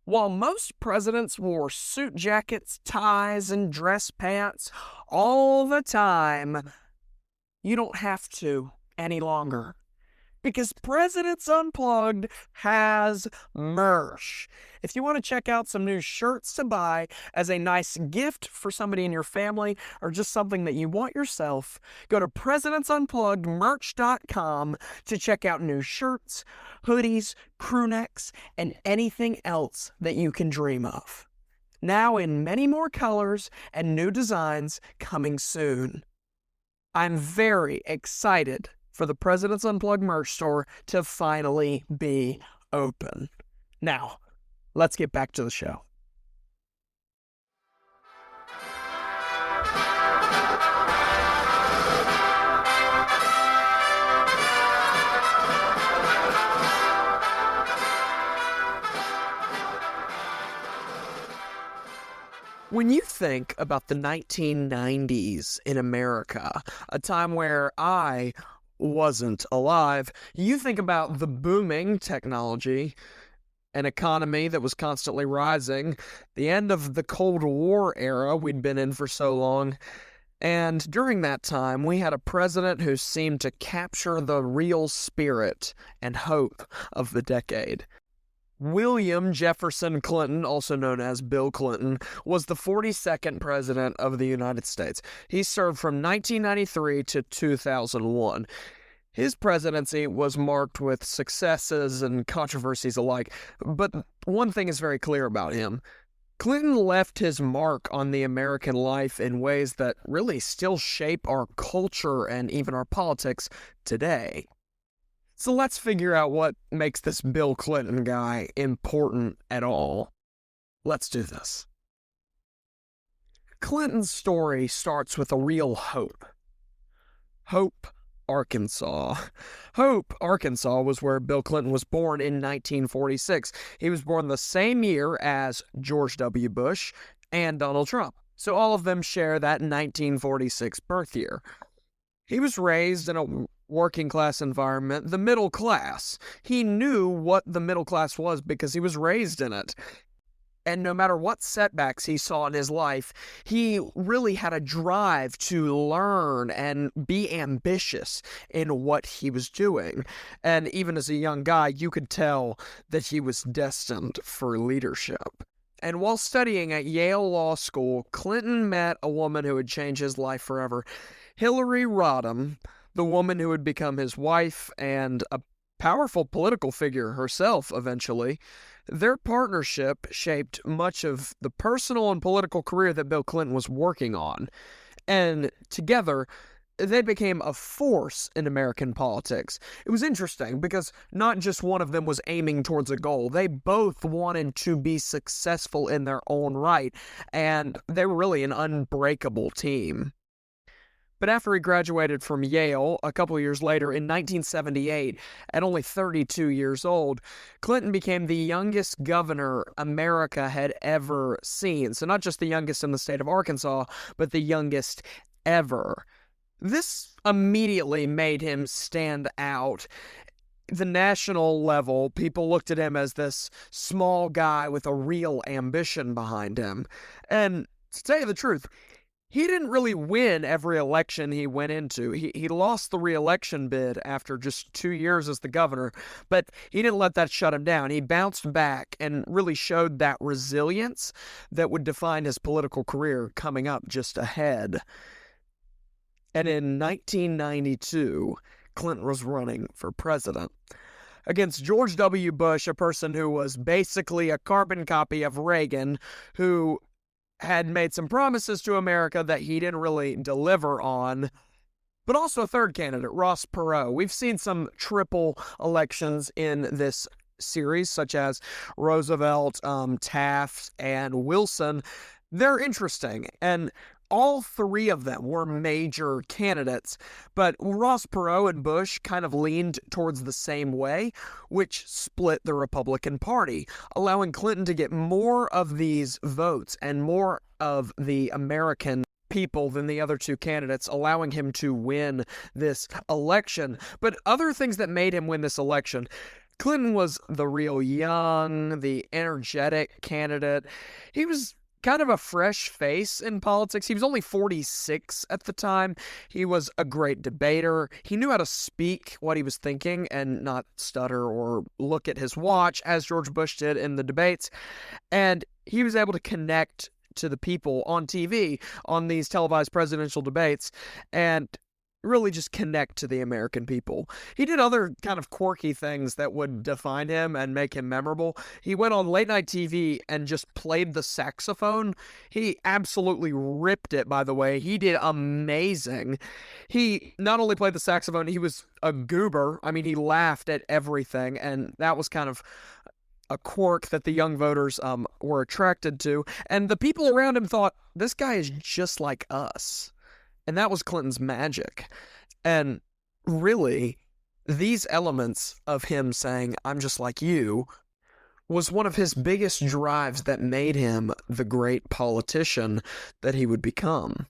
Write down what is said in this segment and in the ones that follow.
While most presidents wore suit jackets, ties, and dress pants all the time, you don't have to any longer. Because Presidents Unplugged has merch. If you want to check out some new shirts to buy as a nice gift for somebody in your family or just something that you want yourself, go to presidentsunpluggedmerch.com to check out new shirts, hoodies, crew necks, and anything else that you can dream of. Now in many more colors and new designs coming soon. I'm very excited for the President's Unplugged merch store to finally be open. Now, let's get back to the show. When you think about the 1990s in America, a time where I wasn't alive, you think about the booming technology, an economy that was constantly rising, the end of the Cold War era we'd been in for so long, and during that time we had a president who seemed to capture the real spirit and hope of the decade. William Jefferson Clinton, also known as Bill Clinton, was the 42nd president of the United States. He served from 1993 to 2001. His presidency was marked with successes and controversies alike, but one thing is very clear about him. Clinton left his mark on the American life in ways that really still shape our culture and even our politics today. So let's figure out what makes this Bill Clinton guy important at all. Let's do this. Clinton's story starts with a real hope. Hope, Arkansas. Hope, Arkansas was where Bill Clinton was born in 1946. He was born the same year as George W. Bush and Donald Trump. So all of them share that 1946 birth year. He was raised in a working class environment, the middle class. He knew what the middle class was because he was raised in it. And no matter what setbacks he saw in his life, he really had a drive to learn and be ambitious in what he was doing. And even as a young guy, you could tell that he was destined for leadership. And while studying at Yale Law School, Clinton met a woman who would change his life forever. Hillary Rodham, the woman who would become his wife and a powerful political figure herself eventually. Their partnership shaped much of the personal and political career that Bill Clinton was working on. And together, they became a force in American politics. It was interesting because not just one of them was aiming towards a goal. They both wanted to be successful in their own right, and they were really an unbreakable team. But after he graduated from Yale a couple years later in 1978, at only 32 years old, Clinton became the youngest governor America had ever seen. So not just the youngest in the state of Arkansas, but the youngest ever. This immediately made him stand out. The national level, people looked at him as this small guy with a real ambition behind him. And to tell you the truth, he didn't really win every election he went into. He lost the re-election bid after just 2 years as the governor, but he didn't let that shut him down. He bounced back and really showed that resilience that would define his political career coming up just ahead. And in 1992, Clinton was running for president against George W. Bush, a person who was basically a carbon copy of Reagan, who had made some promises to America that he didn't really deliver on, but also a third candidate, Ross Perot. We've seen some triple elections in this series, such as Roosevelt, Taft, and Wilson. They're interesting, and all three of them were major candidates, but Ross Perot and Bush kind of leaned towards the same way, which split the Republican Party, allowing Clinton to get more of these votes and more of the American people than the other two candidates, allowing him to win this election. But other things that made him win this election: Clinton was the real young, the energetic candidate. He was kind of a fresh face in politics. He was only 46 at the time. He was a great debater. He knew how to speak what he was thinking and not stutter or look at his watch as George Bush did in the debates. And he was able to connect to the people on TV on these televised presidential debates and really just connect to the American people. He did other kind of quirky things that would define him and make him memorable. He went on late night TV and just played the saxophone. He absolutely ripped it, by the way. He did amazing. He not only played the saxophone, he was a goober. I mean, he laughed at everything, and that was kind of a quirk that the young voters were attracted to. And the people around him thought, this guy is just like us. And that was Clinton's magic. And really, these elements of him saying, I'm just like you, was one of his biggest drives that made him the great politician that he would become.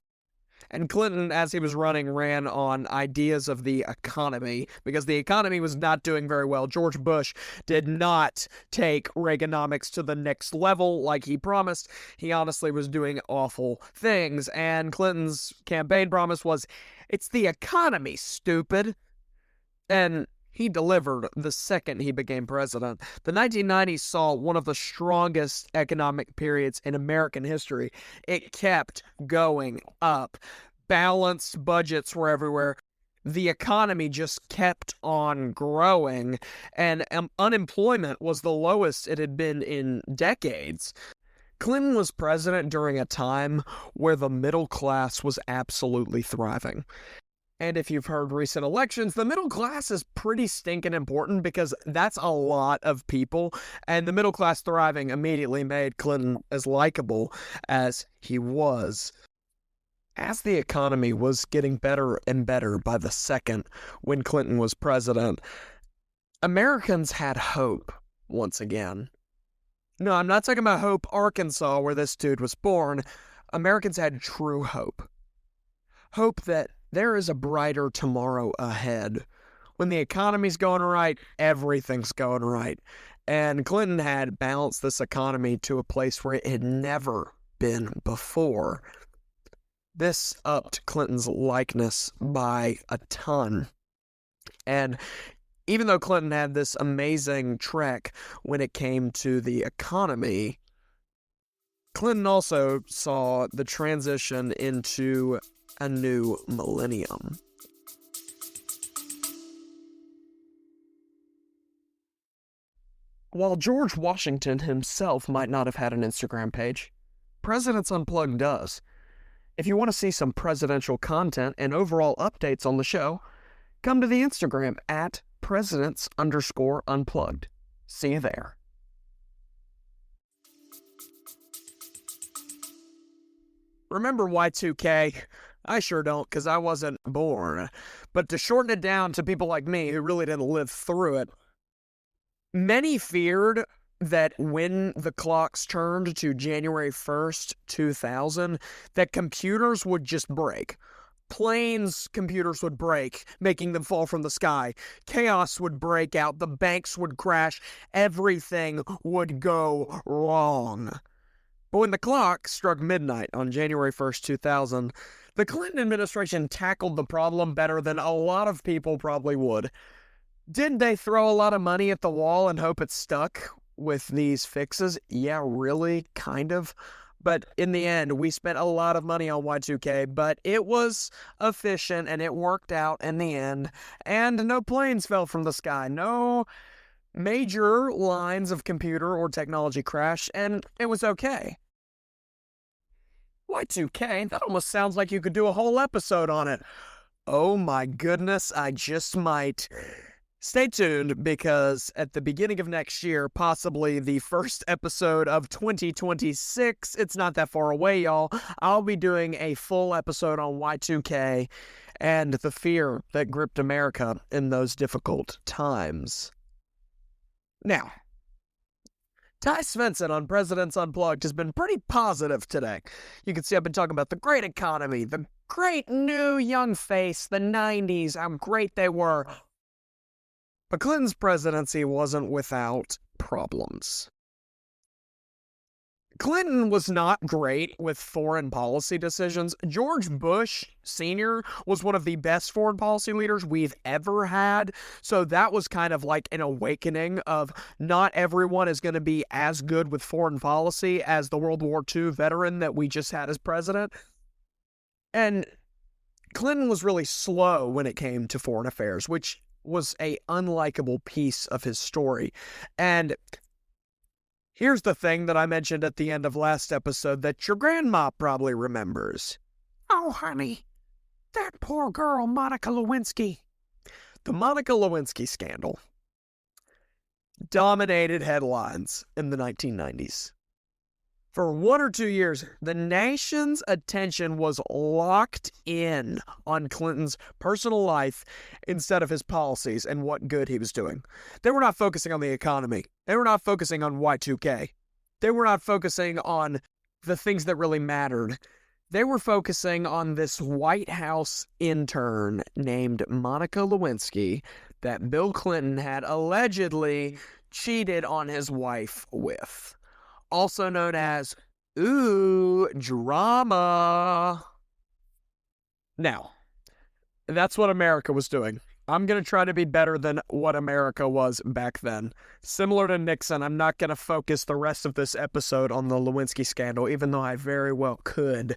And Clinton, as he was running, ran on ideas of the economy, because the economy was not doing very well. George Bush did not take Reaganomics to the next level like he promised. He honestly was doing awful things. And Clinton's campaign promise was, it's the economy, stupid. And he delivered the second he became president. The 1990s saw one of the strongest economic periods in American history. It kept going up. Balanced budgets were everywhere. The economy just kept on growing, and unemployment was the lowest it had been in decades. Clinton was president during a time where the middle class was absolutely thriving. And if you've heard recent elections, the middle class is pretty stinking important because that's a lot of people. And the middle class thriving immediately made Clinton as likable as he was. As the economy was getting better and better by the second when Clinton was president, Americans had hope once again. No, I'm not talking about Hope, Arkansas, where this dude was born. Americans had true hope. Hope that there is a brighter tomorrow ahead. When the economy's going right, everything's going right. And Clinton had balanced this economy to a place where it had never been before. This upped Clinton's likeness by a ton. And even though Clinton had this amazing trek when it came to the economy, Clinton also saw the transition into a new millennium. While George Washington himself might not have had an Instagram page, Presidents Unplugged does. If you want to see some presidential content and overall updates on the show, come to the Instagram at presidents_unplugged. See you there. Remember Y2K? I sure don't, because I wasn't born. But to shorten it down to people like me who really didn't live through it, many feared that when the clocks turned to January 1st, 2000, that computers would just break. Planes' computers would break, making them fall from the sky. Chaos would break out. The banks would crash. Everything would go wrong. But when the clock struck midnight on January 1st, 2000, the Clinton administration tackled the problem better than a lot of people probably would. Did they throw a lot of money at the wall and hope it stuck with these fixes? Yeah, really, kind of. But in the end, we spent a lot of money on Y2K, but it was efficient and it worked out in the end. And no planes fell from the sky. No major lines of computer or technology crashed, and it was okay. Y2K? That almost sounds like you could do a whole episode on it. Oh my goodness, I just might. Stay tuned, because at the beginning of next year, possibly the first episode of 2026, it's not that far away, y'all, I'll be doing a full episode on Y2K and the fear that gripped America in those difficult times. Now, Ty Svensson on Presidents Unplugged has been pretty positive today. You can see I've been talking about the great economy, the great new young face, the 90s, how great they were. But Clinton's presidency wasn't without problems. Clinton was not great with foreign policy decisions. George Bush Sr. was one of the best foreign policy leaders we've ever had. So that was kind of like an awakening of not everyone is going to be as good with foreign policy as the World War II veteran that we just had as president. And Clinton was really slow when it came to foreign affairs, which was a unlikable piece of his story. And here's the thing that I mentioned at the end of last episode that your grandma probably remembers. Oh, honey, that poor girl, Monica Lewinsky. The Monica Lewinsky scandal dominated headlines in the 1990s. For 1 or 2 years, the nation's attention was locked in on Clinton's personal life instead of his policies and what good he was doing. They were not focusing on the economy. They were not focusing on Y2K. They were not focusing on the things that really mattered. They were focusing on this White House intern named Monica Lewinsky that Bill Clinton had allegedly cheated on his wife with. Also known as, ooh, drama. Now, that's what America was doing. I'm going to try to be better than what America was back then. Similar to Nixon, I'm not going to focus the rest of this episode on the Lewinsky scandal, even though I very well could.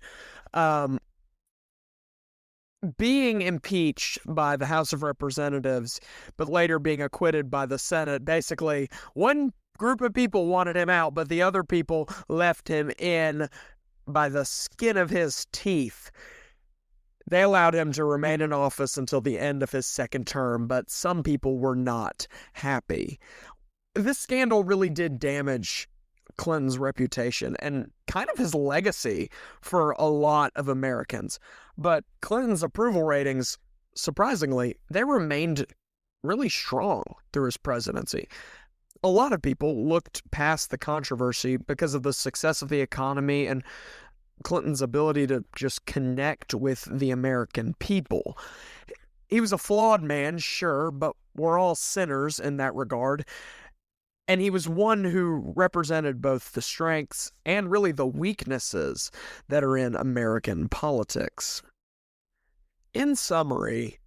Being impeached by the House of Representatives, but later being acquitted by the Senate, basically, one group of people wanted him out, but the other people left him in by the skin of his teeth. They allowed him to remain in office until the end of his second term, but some people were not happy. This scandal really did damage Clinton's reputation and kind of his legacy for a lot of Americans. But Clinton's approval ratings, surprisingly, they remained really strong through his presidency. A lot of people looked past the controversy because of the success of the economy and Clinton's ability to just connect with the American people. He was a flawed man, sure, but we're all sinners in that regard. And he was one who represented both the strengths and really the weaknesses that are in American politics. In summary,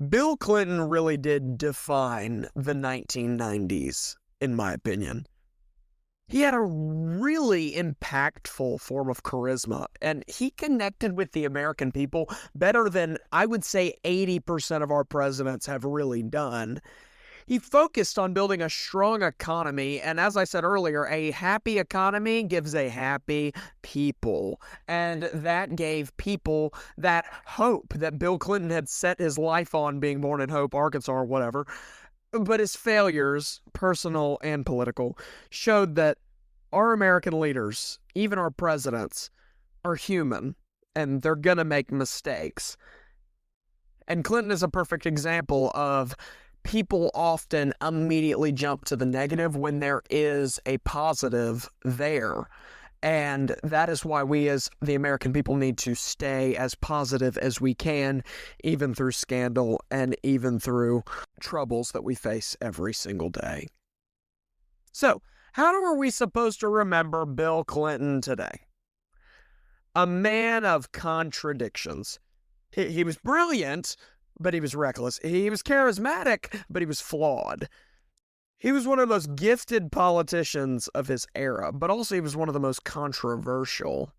Bill Clinton really did define the 1990s, in my opinion. He had a really impactful form of charisma, and he connected with the American people better than I would say 80% of our presidents have really done. He focused on building a strong economy, and as I said earlier, a happy economy gives a happy people. And that gave people that hope that Bill Clinton had set his life on, being born in Hope, Arkansas, or whatever. But his failures, personal and political, showed that our American leaders, even our presidents, are human, and they're gonna make mistakes. And Clinton is a perfect example of people often immediately jump to the negative when there is a positive there. And that is why we as the American people need to stay as positive as we can, even through scandal and even through troubles that we face every single day. So, how are we supposed to remember Bill Clinton today? A man of contradictions. He was brilliant, but he was reckless. He was charismatic, but he was flawed. He was one of the most gifted politicians of his era, but also he was one of the most controversial.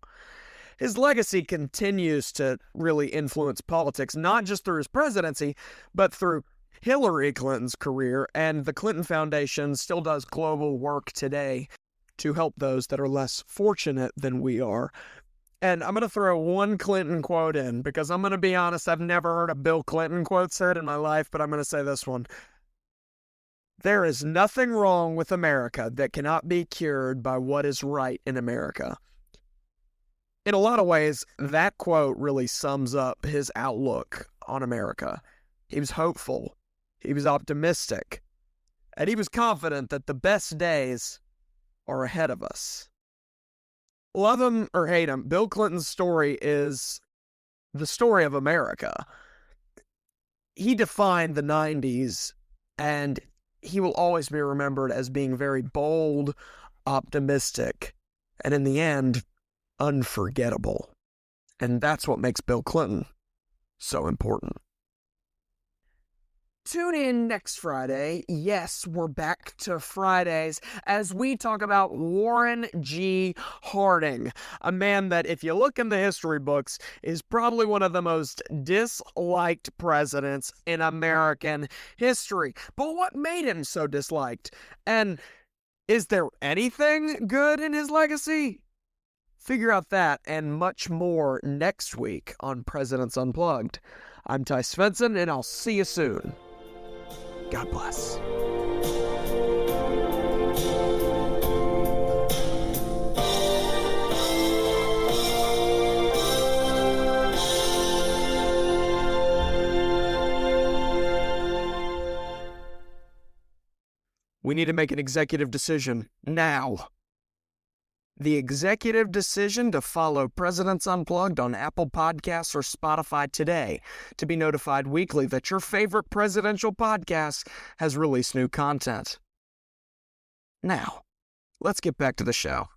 His legacy continues to really influence politics, not just through his presidency, but through Hillary Clinton's career, and the Clinton Foundation still does global work today to help those that are less fortunate than we are. And I'm going to throw one Clinton quote in, because I'm going to be honest, I've never heard a Bill Clinton quote said in my life, but I'm going to say this one. There is nothing wrong with America that cannot be cured by what is right in America. In a lot of ways, that quote really sums up his outlook on America. He was hopeful, he was optimistic, and he was confident that the best days are ahead of us. Love him or hate him, Bill Clinton's story is the story of America. He defined the 90s And he will always be remembered as being very bold, optimistic, and in the end, unforgettable. And that's what makes Bill Clinton so important. Tune in next Friday. Yes, we're back to Fridays as we talk about Warren G. Harding, a man that, if you look in the history books, is probably one of the most disliked presidents in American history. But what made him so disliked? And is there anything good in his legacy? Figure out that and much more next week on Presidents Unplugged. I'm Ty Svensson, and I'll see you soon. God bless. We need to make an executive decision now. The executive decision to follow Presidents Unplugged on Apple Podcasts or Spotify today to be notified weekly that your favorite presidential podcast has released new content. Now, let's get back to the show.